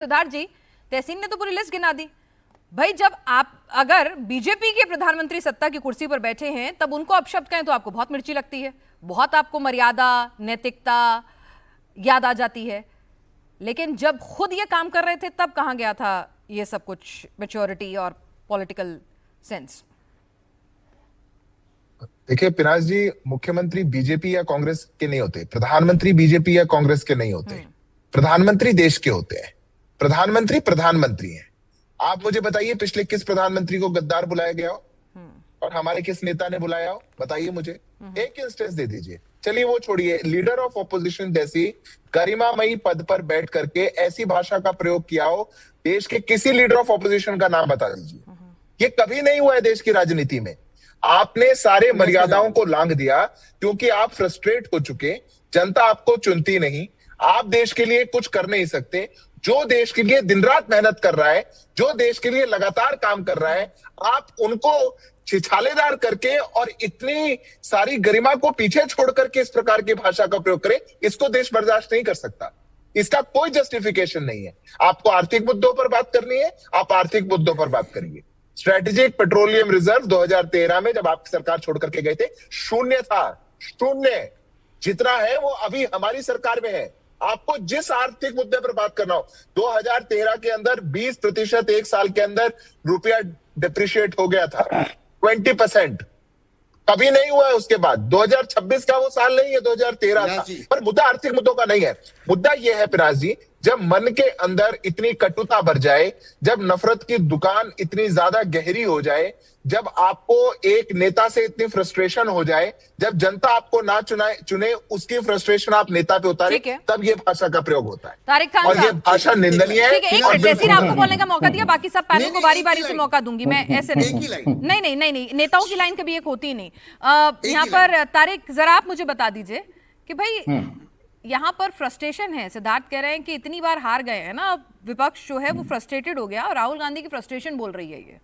सिद्धार्थ जी, तहसीन ने तो पूरी लिस्ट गिना दी भाई। जब आप अगर बीजेपी के प्रधानमंत्री सत्ता की कुर्सी पर बैठे हैं तब उनको अपशब्द कहें तो आपको बहुत मिर्ची लगती है, बहुत आपको मर्यादा नैतिकता याद आ जाती है। लेकिन जब खुद ये काम कर रहे थे तब कहां गया था ये सब कुछ मैच्योरिटी और पॉलिटिकल सेंस? देखिए पिनाज जी, मुख्यमंत्री बीजेपी या कांग्रेस के नहीं होते, प्रधानमंत्री बीजेपी या कांग्रेस के नहीं होते, प्रधानमंत्री देश के होते हैं। प्रधानमंत्री प्रधानमंत्री हैं। आप मुझे बताइए पिछले किस प्रधानमंत्री को गद्दार बुलाया गया हो और हमारे किस नेता ने बुलाया हो? बताइए मुझे, एक इंस्टेंस दे दीजिए। चलिए वो छोड़िए, लीडर ऑफ ऑपोजिशन जैसी गरिमामयी पद पर बैठ करके ऐसी भाषा का प्रयोग किया हो, देश के किसी लीडर ऑफ ऑपोजिशन का नाम बता दीजिए। ये कभी नहीं हुआ है देश की राजनीति में। आपने सारे मर्यादाओं को लांघ दिया क्योंकि आप फ्रस्ट्रेट हो चुके, जनता आपको चुनती नहीं, आप देश के लिए कुछ कर नहीं सकते। जो देश के लिए दिन रात मेहनत कर रहा है, जो देश के लिए लगातार काम कर रहा है, आप उनको छिछालेदार करके और इतनी सारी गरिमा को पीछे छोड़ करके इस प्रकार की भाषा का प्रयोग करें, इसको देश बर्दाश्त नहीं कर सकता। इसका कोई जस्टिफिकेशन नहीं है। आपको आर्थिक मुद्दों पर बात करनी है, आप आर्थिक मुद्दों पर बात करिए। स्ट्रेटेजिक पेट्रोलियम रिजर्व 2013 में जब आप सरकार छोड़ करके गए थे, शून्य था, शून्य। जितना है वो अभी हमारी सरकार में है। आपको जिस आर्थिक मुद्दे पर बात करना हो, 2013 के अंदर 20% एक साल के अंदर रुपया डिप्रिशिएट हो गया था, 20%। कभी नहीं हुआ है उसके बाद। 2026 का वो साल नहीं है, 2013 था। पर मुद्दा आर्थिक मुद्दों का नहीं है। मुद्दा यह है पिनाज जी, जब मन के अंदर इतनी कटुता भर जाए, जब नफरत की दुकान इतनी ज्यादा गहरी हो जाए, जब आपको एक नेता से इतनी फ्रस्ट्रेशन हो जाए, जब जनता आपको ना चुने उसकी फ्रस्ट्रेशन आप नेता पे उतारे, तब ये भाषा का प्रयोग होता है। तारिक खान और ये भाषा निंदनीय है। एक मिनट, तहसीन आपको बोलने का मौका दिया, बाकी सब पैनल को बारी बारी से मौका दूंगी मैं। ऐसे नहीं, नेताओं की लाइन कभी एक होती नहीं। यहाँ पर तारिक, जरा आप मुझे बता दीजिए कि भाई यहाँ पर फ्रस्ट्रेशन है। सिद्धार्थ कह रहे हैं कि इतनी बार हार गए हैं ना, अब विपक्ष जो है वो फ्रस्ट्रेटेड हो गया और राहुल गांधी की फ्रस्ट्रेशन बोल रही है। ये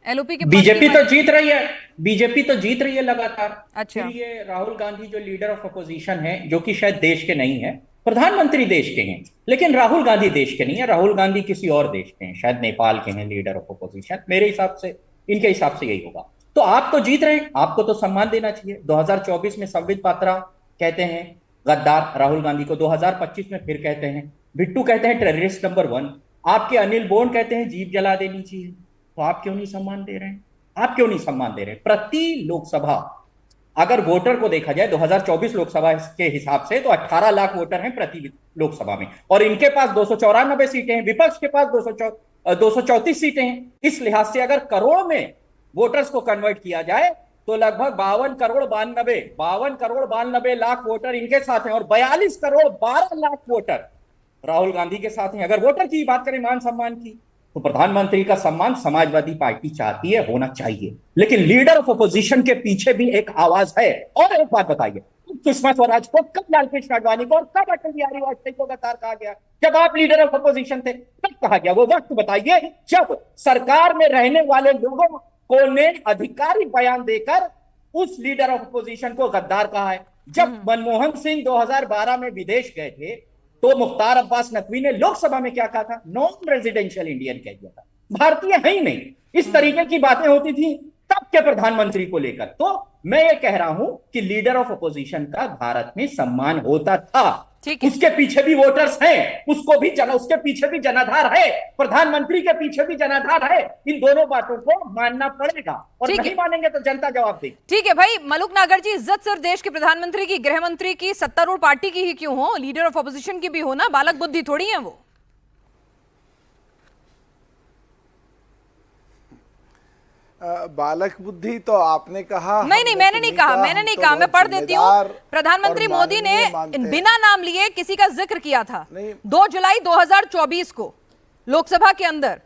एलओपी के बीजेपी तो जीत रही है, बीजेपी तो जीत रही है लगातार। अच्छा, फिर ये राहुल गांधी जो लीडर ऑफ अपोजिशन है, जो कि शायद देश के नहीं है, प्रधानमंत्री देश के हैं, लेकिन राहुल गांधी देश के नहीं है। राहुल गांधी किसी और देश के हैं, शायद नेपाल के हैं लीडर ऑफ अपोजिशन। मेरे हिसाब से, इनके हिसाब से यही होगा। तो आप तो जीत रहे हैं, आपको तो सम्मान देना चाहिए। 2024 में संबित पात्रा कहते हैं गद्दार राहुल गांधी को, 2025 में फिर कहते हैं, बिट्टू कहते हैं टेररिस्ट नंबर 1, आपके अनिल बोन कहते हैं जीप जला देनी चाहिए। तो आप क्यों नहीं सम्मान दे रहे हैं? आप क्यों नहीं सम्मान दे रहे हैं? प्रति लोकसभा अगर वोटर को देखा जाए 2024 लोकसभा के हिसाब से, तो 18 लाख वोटर हैं प्रति लोकसभा में, और इनके पास 294 सीटें हैं, विपक्ष के पास 234 सीटें हैं। इस लिहाज से अगर करोड़ में वोटर्स को कन्वर्ट किया जाए तो लगभग 52 करोड़ 92 लाख वोटर इनके साथ हैं, और 42 करोड़ 12 लाख वोटर राहुल गांधी के साथ हैं। अगर वोटर की बात करें मान सम्मान की, तो प्रधानमंत्री का सम्मान समाजवादी पार्टी चाहती है, होना चाहिए, लेकिन लीडर ऑफ अपोजिशन के पीछे भी एक आवाज है। और एक बात बताइए, सुषमा स्वराज को कब, लालकृष्ण आडवाणी को और कब अटल बिहारी वाजपेयी को गद्दार कहा गया? जब आप लीडर ऑफ अपोजिशन थे तब कहा गया। वो वक्त बताइए जब सरकार में रहने वाले लोगों को ने अधिकारी बयान देकर उस लीडर ऑफ अपोजिशन को गद्दार कहा है। जब मनमोहन सिंह 2012 में विदेश गए थे तो मुख्तार अब्बास नकवी ने लोकसभा में क्या कहा था? नॉन रेजिडेंशियल इंडियन कह दिया था, भारतीय है ही नहीं। इस तरीके की बातें होती थी तब के प्रधानमंत्री को लेकर। तो मैं ये कह रहा हूं कि लीडर ऑफ अपोजिशन का भारत में सम्मान होता था, उसके पीछे भी वोटर्स हैं, उसके पीछे भी जनाधार है, प्रधानमंत्री के पीछे भी जनाधार है। इन दोनों बातों को मानना पड़ेगा, और नहीं मानेंगे तो जनता जवाब देगी। ठीक है भाई। मलुक नागर जी, इज्जत सिर्फ देश के प्रधानमंत्री की, गृह मंत्री की, सत्तारूढ़ पार्टी की ही क्यों हो? लीडर ऑफ अपोजिशन की भी हो ना, बालक बुद्धि थोड़ी है वो। बालक बुद्धि तो आपने कहा। नहीं, मैंने नहीं कहा, मैं पढ़ देती हूँ। प्रधानमंत्री मोदी ने बिना नाम लिए किसी का जिक्र किया था 2 जुलाई 2024 को लोकसभा के अंदर।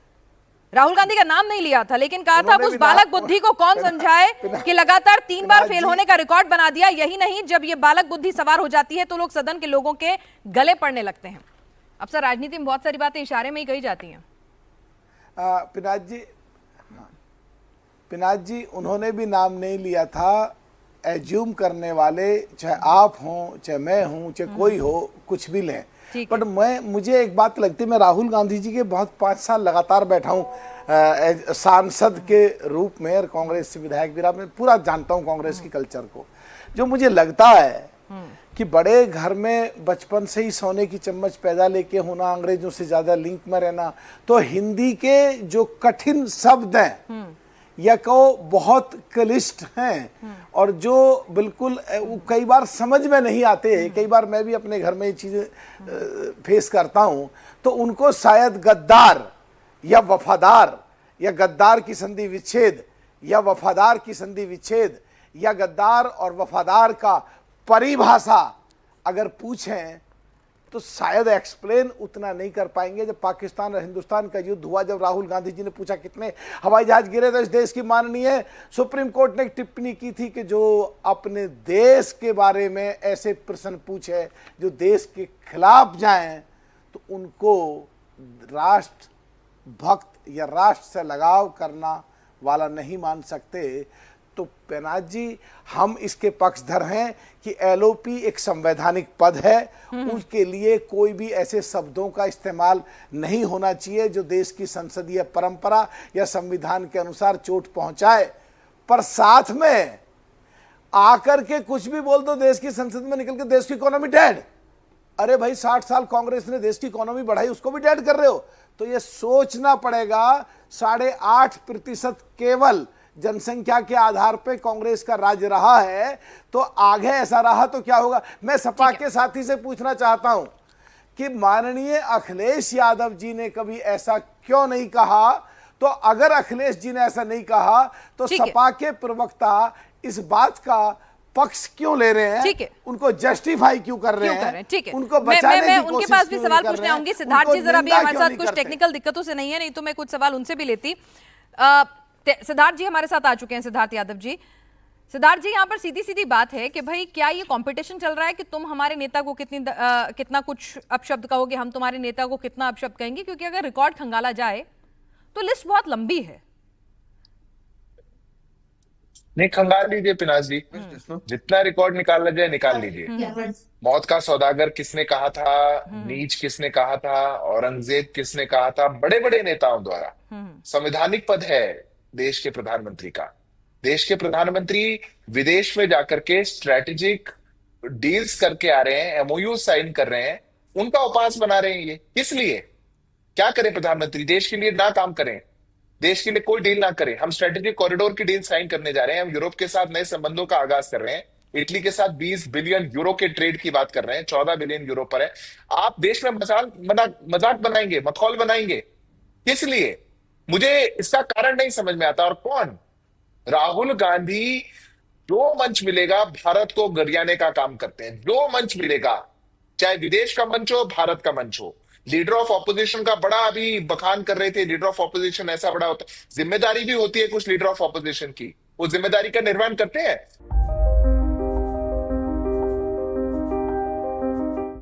राहुल गांधी का नाम नहीं लिया था, लेकिन कहा था उस बालक बुद्धि को कौन समझाए कि लगातार 3 बार फेल होने का रिकॉर्ड बना दिया। यही नहीं, जब ये बालक बुद्धि सवार हो जाती है तो लोग सदन के लोगों के गले पड़ने लगते हैं। अब सर, राजनीति में बहुत सारी बातें इशारे में ही कही जाती हैं। पिनाक जी, उन्होंने भी नाम नहीं लिया था। एज्यूम करने वाले, चाहे आप हों, चाहे मैं हूं, चाहे कोई हो, कुछ भी लें, ठीक है। बट मुझे एक बात लगती है, मैं राहुल गांधी जी के बहुत 5 साल लगातार बैठा हूँ सांसद के रूप में, और कांग्रेस से विधायक भी रहा, मैं पूरा जानता हूँ कांग्रेस की कल्चर को। जो मुझे लगता है कि बड़े घर में बचपन से ही सोने की चम्मच पैदा लेके होना, अंग्रेजों से ज्यादा लिंक में रहना, तो हिंदी के जो कठिन शब्द हैं या को बहुत क्लिष्ट हैं और जो बिल्कुल कई बार समझ में नहीं आते, कई बार मैं भी अपने घर में ये चीजें फेस करता हूं, तो उनको शायद गद्दार या वफादार, या गद्दार की संधि विच्छेद, या वफादार की संधि विच्छेद, या गद्दार और वफादार का परिभाषा अगर पूछें तो शायद एक्सप्लेन उतना नहीं कर पाएंगे। जब पाकिस्तान और हिंदुस्तान का युद्ध हुआ, जब राहुल गांधी जी ने पूछा कितने हवाई जहाज गिरे, तो इस देश की माननीय सुप्रीम कोर्ट ने एक टिप्पणी की थी कि जो अपने देश के बारे में ऐसे प्रश्न पूछे जो देश के खिलाफ जाएं, तो उनको राष्ट्र भक्त या राष्ट्र से लगाव करना वाला नहीं मान सकते। तो पेनाज जी, हम इसके पक्षधर हैं कि एलओपी एक संवैधानिक पद है, उसके लिए कोई भी ऐसे शब्दों का इस्तेमाल नहीं होना चाहिए जो देश की संसदीय परंपरा या संविधान के अनुसार चोट पहुंचाए। पर साथ में आकर के कुछ भी बोल दो, देश की संसद में निकल के देश की इकोनॉमी डेड। अरे भाई, 60 साल कांग्रेस ने देश की इकोनॉमी बढ़ाई, उसको भी डेड कर रहे हो। तो ये सोचना पड़ेगा, 8.5% केवल जनसंख्या के आधार पे कांग्रेस का राज रहा है, तो आगे ऐसा रहा तो क्या होगा। मैं सपा के साथी से पूछना चाहता हूं कि माननीय अखिलेश यादव जी ने कभी ऐसा क्यों नहीं कहा, तो अगर अखिलेश जी ने ऐसा नहीं कहा तो सपा के प्रवक्ता इस बात का पक्ष क्यों ले रहे हैं, उनको जस्टिफाई क्यों कर रहे हैं, ठीक है, उनको बचाने मैं की उनके कोशिश पास भी क्यों सवाल नहीं कर पूछने रहे हैं, आऊंगी। सिद्धार्थ जी जरा भी निंदा हमारे क्यों साथ नहीं कुछ करते? टेक्निकल दिक्कतों से नहीं है, नहीं तो मैं कुछ सवाल उनसे भी लेती। सिद्धार्थ जी हमारे साथ आ चुके हैं। सिद्धार्थ यादव जी, सिद्धार्थ जी, यहाँ पर सीधी सीधी बात है कि भाई क्या ये कंपटीशन चल रहा है कि तुम हमारे नेता को कितना कुछ अपशब्द कहोगे, हम तुम्हारे नेता को कितना अपशब्द कहेंगे, क्योंकि अगर रिकॉर्ड खंगाला जाए तो लिस्ट बहुत लंबी है। नहीं, खंगाल लीजिए पिनाज जी, जितना रिकॉर्ड निकाला जाए निकाल लीजिए। मौत का सौदागर किसने कहा था, नीच किसने कहा था, औरंगजेब किसने कहा था, बड़े बड़े नेताओं द्वारा। संवैधानिक पद है देश के प्रधानमंत्री का। देश के प्रधानमंत्री विदेश में जाकर के स्ट्रेटेजिक डील्स करके आ रहे हैं, एमओयू साइन कर रहे हैं, उनका उपास बना रहे हैं। ये किस लिए? क्या करें प्रधानमंत्री? देश के लिए ना काम करें, देश के लिए कोई डील ना करें। हम स्ट्रेटेजिक कॉरिडोर की डील साइन करने जा रहे हैं, हम यूरोप के साथ नए संबंधों का आगाज कर रहे हैं, इटली के साथ 20 बिलियन यूरो के ट्रेड की बात कर रहे हैं, 14 बिलियन यूरो पर है। आप देश में मजाक बनाएंगे, मखौल बनाएंगे, किस लिए? मुझे इसका कारण नहीं समझ में आता। और कौन? राहुल गांधी जो मंच मिलेगा भारत को गरियाने का काम करते हैं। जो मंच मिलेगा, चाहे विदेश का मंच हो, भारत का मंच हो। लीडर ऑफ ऑपोजिशन का बड़ा अभी बखान कर रहे थे, लीडर ऑफ ऑपोजिशन ऐसा बड़ा होता है। जिम्मेदारी भी होती है कुछ लीडर ऑफ ऑपोजिशन की, वो जिम्मेदारी का निर्वहन करते हैं।